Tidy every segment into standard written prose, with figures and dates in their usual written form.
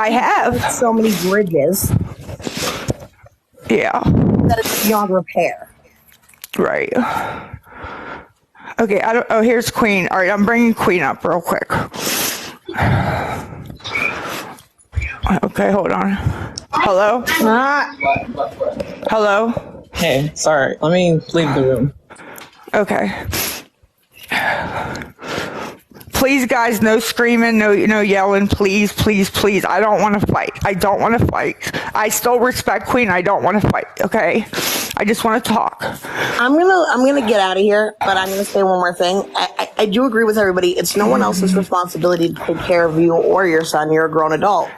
I have. So many bridges. Yeah. That it's beyond repair. Right. Okay, here's Queen. All right, I'm bringing Queen up real quick. Okay, hold on. Hello? Hello? Hey, sorry. Let me leave the room. Okay. Please, guys, no screaming, no yelling. Please, please, please. I don't want to fight. I still respect Queen. I don't want to fight, okay? I just want to talk. I'm gonna get out of here, but I'm gonna say one more thing. I do agree with everybody. It's no one else's responsibility to take care of you or your son. You're a grown adult.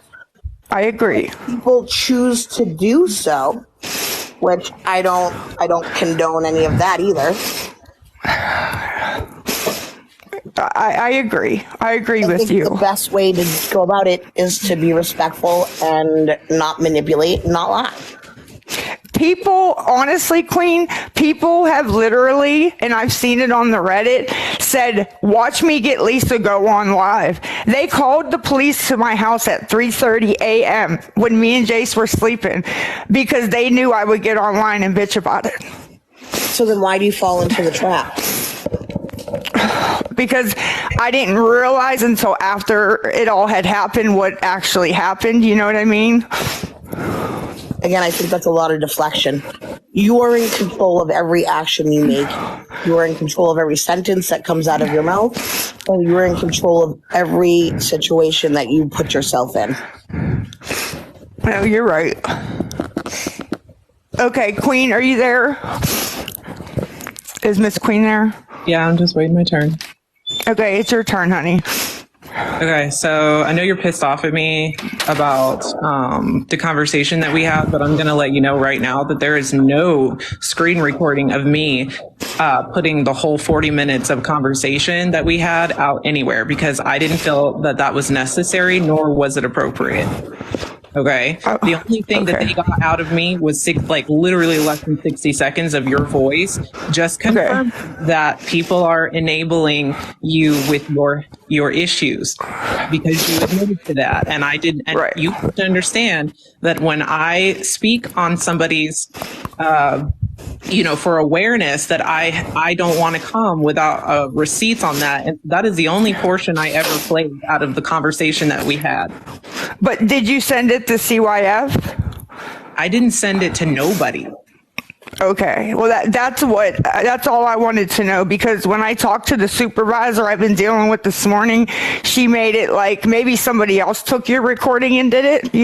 I agree. People choose to do so, which I don't condone any of that either. I agree. I agree with you. The best way to go about it is to be respectful and not manipulate, not lie. People, honestly, Queen, people have literally, and I've seen it on the Reddit, said, watch me get Lisa go on live. They called the police to my house at 3:30 a.m. when me and Jace were sleeping because they knew I would get online and bitch about it. So then why do you fall into the trap? Because I didn't realize until after it all had happened what actually happened. You know what I mean? Again, I think that's a lot of deflection. You are in control of every action you make. You are in control of every sentence that comes out of your mouth. And you are in control of every situation that you put yourself in. No, you're right. Okay, Queen, are you there? Is Miss Queen there? Yeah, I'm just waiting my turn. Okay, it's your turn, honey. Okay, so I know you're pissed off at me about the conversation that we had, but I'm going to let you know right now that there is no screen recording of me putting the whole 40 minutes of conversation that we had out anywhere because I didn't feel that that was necessary, nor was it appropriate. Okay. The only thing that they got out of me was literally less than 60 seconds of your voice. Just confirm that people are enabling you with your issues because you admitted to that. And I did. And you have to understand that when I speak on somebody's, for awareness that I don't want to come without receipts on that. And that is the only portion I ever played out of the conversation that we had. But did you send it to CYF? I didn't send it to nobody. Okay. Well, that's all I wanted to know because when I talked to the supervisor I've been dealing with this morning, she made it like maybe somebody else took your recording and did it,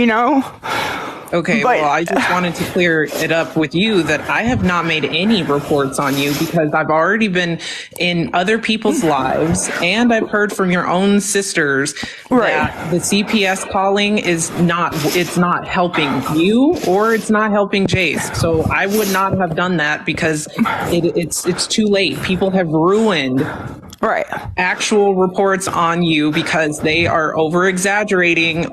Okay, well, I just wanted to clear it up with you that I have not made any reports on you because I've already been in other people's lives and I've heard from your own sisters that the CPS calling it's not helping you or it's not helping Jace. So I would not have done that because it's too late. People have ruined actual reports on you because they are over exaggerating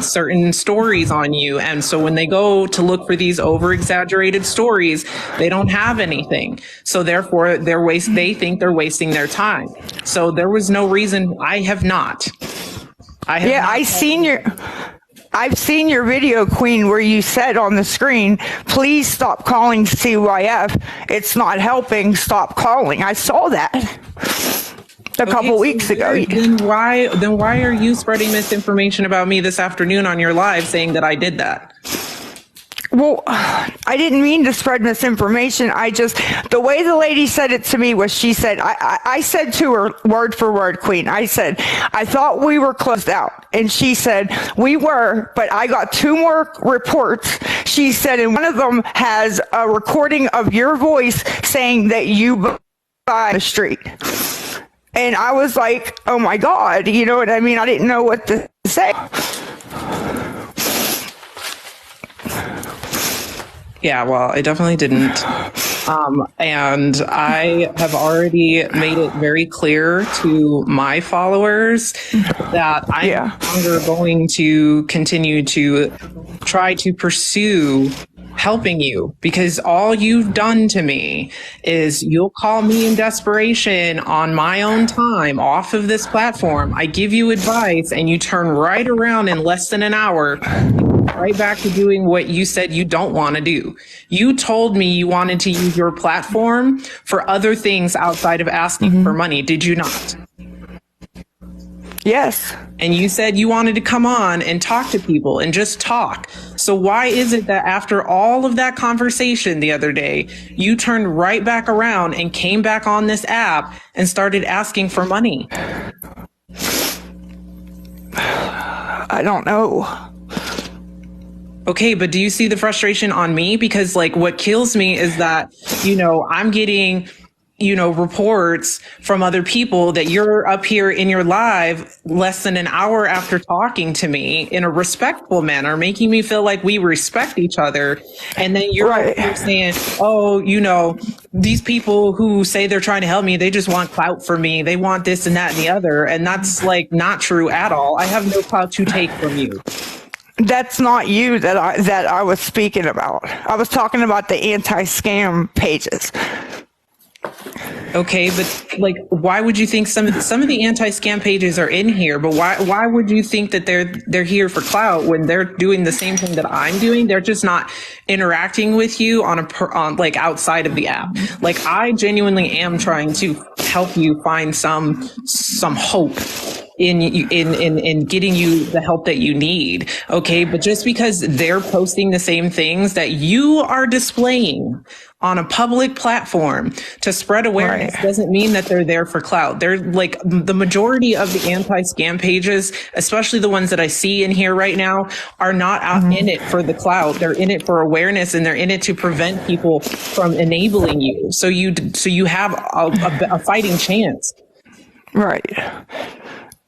certain stories on you. And so when they go to look for these over exaggerated stories, they don't have anything. So therefore they think they're wasting their time. So there was no reason. I've seen your video, Queen, where you said on the screen, please stop calling CYF. It's not helping. Stop calling. I saw that a couple weeks ago. Then why are you spreading misinformation about me this afternoon on your live saying that I did that? Well, I didn't mean to spread misinformation. The way the lady said it to me was she said, I said to her word for word, Queen, I said, I thought we were closed out. And she said, we were, but I got 2 more reports. She said, and one of them has a recording of your voice saying that you by the street. And I was like, oh my God, you know what I mean? I didn't know what to say. Yeah, well, I definitely didn't. And I have already made it very clear to my followers that I'm no longer going to continue to try to pursue helping you, because all you've done to me is you'll call me in desperation on my own time off of this platform. I give you advice and you turn right around in less than an hour, right back to doing what you said you don't want to do. You told me you wanted to use your platform for other things outside of asking for money. Did you not? Yes. And you said you wanted to come on and talk to people and just talk. So why is it that after all of that conversation the other day, you turned right back around and came back on this app and started asking for money? I don't know. Okay, but do you see the frustration on me? Because like what kills me is that, you know, I'm getting, you know, reports from other people that you're up here in your live less than an hour after talking to me in a respectful manner, making me feel like we respect each other. And then you're Right. up here saying, oh, you know, these people who say they're trying to help me, they just want clout for me. They want this and that and the other. And that's like not true at all. I have no clout to take from you. That's not you that I was speaking about. I was talking about the anti-scam pages. Okay, but like, why would you think some of the anti-scam pages are in here? But why would you think that they're here for clout when they're doing the same thing that I'm doing? They're just not interacting with you on like outside of the app. Like I genuinely am trying to help you find some hope in getting you the help that you need. Okay, but just because they're posting the same things that you are displaying on a public platform to spread awareness Right. doesn't mean that they're there for clout. They're like the majority of the anti-scam pages, especially the ones that I see in here right now, are not out in it for the clout. They're in it for awareness, and they're in it to prevent people from enabling you. So you have a fighting chance. Right.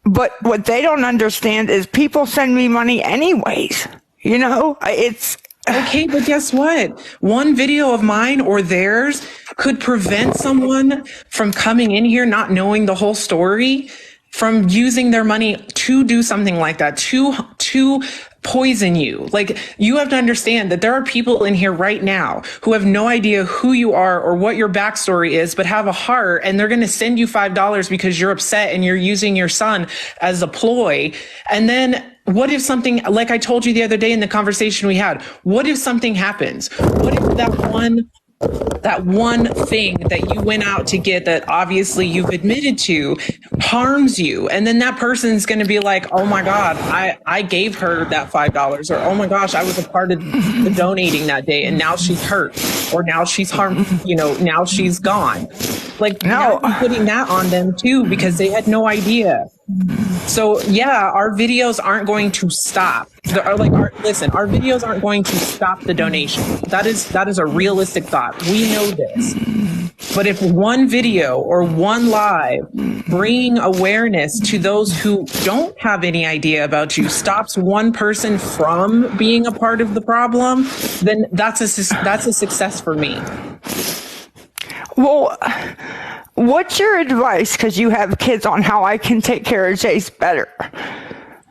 But what they don't understand is people send me money anyways. You know, it's Okay, but guess what? One video of mine or theirs could prevent someone from coming in here not knowing the whole story, from using their money to do something like that, to poison you. Like, you have to understand that there are people in here right now who have no idea who you are or what your backstory is, but have a heart, and they're going to send you $5 because you're upset and you're using your son as a ploy. And then what if something, like I told you the other day in the conversation we had, what if something happens? What if that one thing that you went out to get that obviously you've admitted to harms you? And then that person's going to be like, oh my God, I gave her that $5, or oh my gosh, I was a part of the donating that day, and now she's hurt, or now she's harmed, you know, now she's gone. Like, now you're putting that on them too, because they had no idea. So yeah, our videos aren't going to stop. Our videos aren't going to stop the donation. That is a realistic thought. We know this. But if one video or one live bringing awareness to those who don't have any idea about you stops one person from being a part of the problem, then that's a success for me. well, what's your advice? Because you have kids, on how I can take care of Jace better.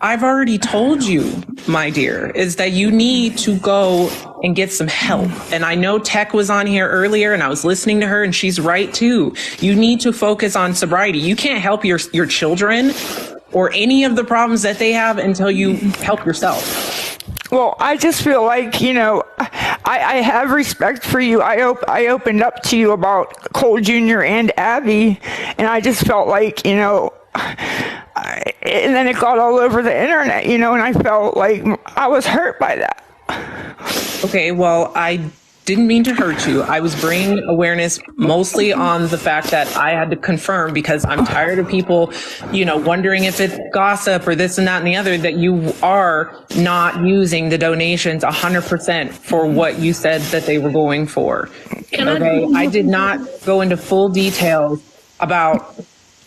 I've already told you, my dear, is that you need to go and get some help. And I know Tech was on here earlier, and I was listening to her, and she's right too. You need to focus on sobriety. You can't help your children or any of the problems that they have until you help yourself. Well, I just feel like, you know, I have respect for you. I opened up to you about Cole Jr. and Abby, and I just felt like, you know, and then it got all over the internet, you know, and I felt like I was hurt by that. Okay, well, I didn't mean to hurt you. I was bringing awareness mostly on the fact that I had to confirm, because I'm tired of people, you know, wondering if it's gossip or this and that and the other, that you are not using the donations 100% for what you said that they were going for. Okay, I did not go into full details about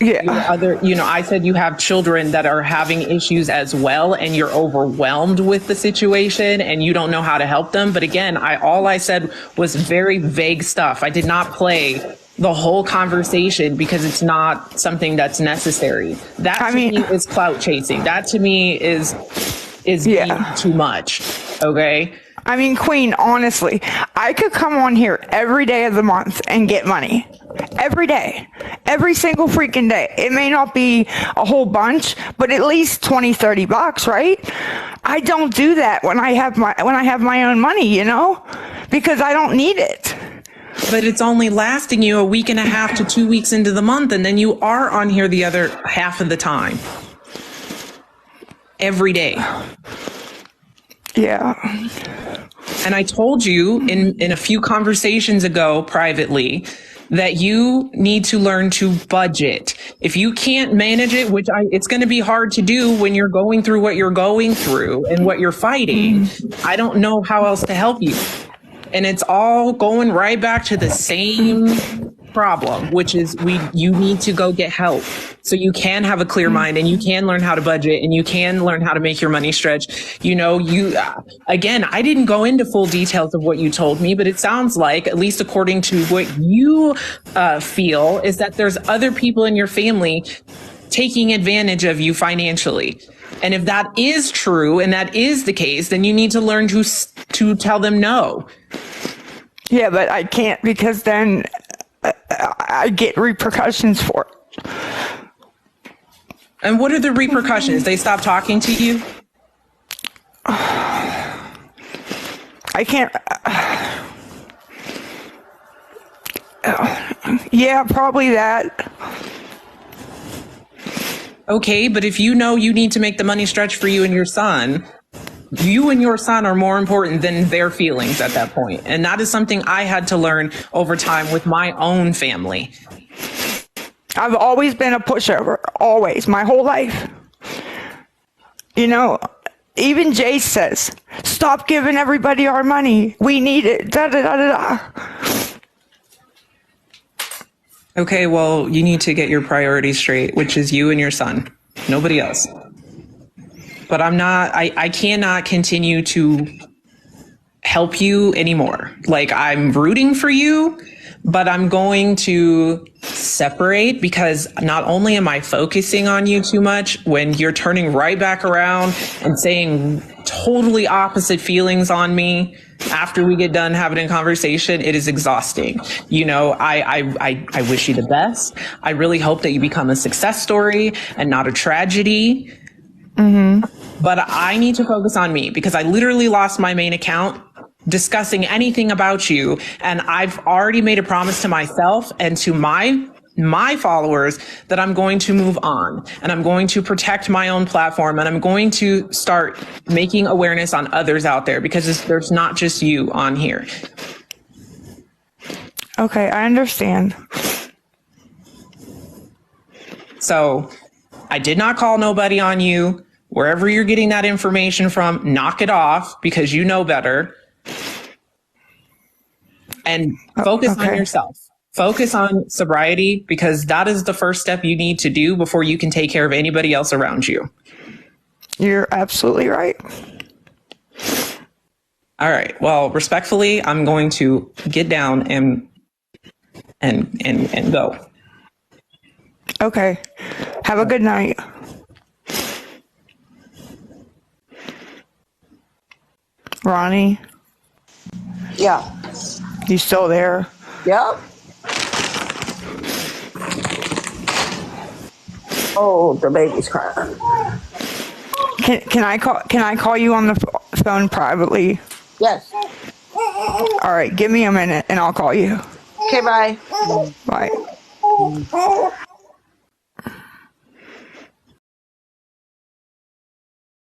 I said you have children that are having issues as well, and you're overwhelmed with the situation and you don't know how to help them. But again, all I said was very vague stuff. I did not play the whole conversation because it's not something that's necessary. That to me is clout chasing. That to me is being too much. Okay. I mean, Queen, honestly, I could come on here every day of the month and get money. Every day. Every single freaking day. It may not be a whole bunch, but at least 20, $30, right? I don't do that when I have my own money, you know? Because I don't need it. But it's only lasting you a week and a half to 2 weeks into the month, and then you are on here the other half of the time. Every day. Yeah. And I told you in a few conversations ago privately that you need to learn to budget. If you can't manage it, it's going to be hard to do when you're going through what you're going through and what you're fighting. I don't know how else to help you. And it's all going right back to the same problem, which is you need to go get help so you can have a clear mind and you can learn how to budget and you can learn how to make your money stretch. You know, again, I didn't go into full details of what you told me, but it sounds like, at least according to what you feel, is that there's other people in your family taking advantage of you financially. And if that is true and that is the case, then you need to learn to tell them no. Yeah, but I can't, because then I get repercussions for it. And what are the repercussions? They stop talking to you? I can't. Yeah, probably that. Okay, but if you know you need to make the money stretch for you and your son are more important than their feelings at that point. And that is something I had to learn over time with my own family. I've always been a pushover, always, my whole life. You know, even Jace says, stop giving everybody our money. We need it, da da da da da. Okay, well, you need to get your priorities straight, which is you and your son, nobody else. But I cannot continue to help you anymore. Like, I'm rooting for you, but I'm going to separate, because not only am I focusing on you too much, when you're turning right back around and saying totally opposite feelings on me after we get done having a conversation, it is exhausting. You know, I wish you the best. I really hope that you become a success story and not a tragedy. Mm-hmm. But I need to focus on me, because I literally lost my main account discussing anything about you. And I've already made a promise to myself and to my followers that I'm going to move on, and I'm going to protect my own platform, and I'm going to start making awareness on others out there, because there's not just you on here. Okay, I understand. So I did not call nobody on you. Wherever you're getting that information from, knock it off, because you know better. And focus on yourself. Focus on sobriety, because that is the first step you need to do before you can take care of anybody else around you. You're absolutely right. All right. Well, respectfully, I'm going to get down and go. Okay. Have a good night. Ronnie, Yeah. you still there? Yep. Oh, the baby's crying. Can I call you on the phone privately? Yes. All right, give me a minute and I'll call you. Okay, bye. Bye.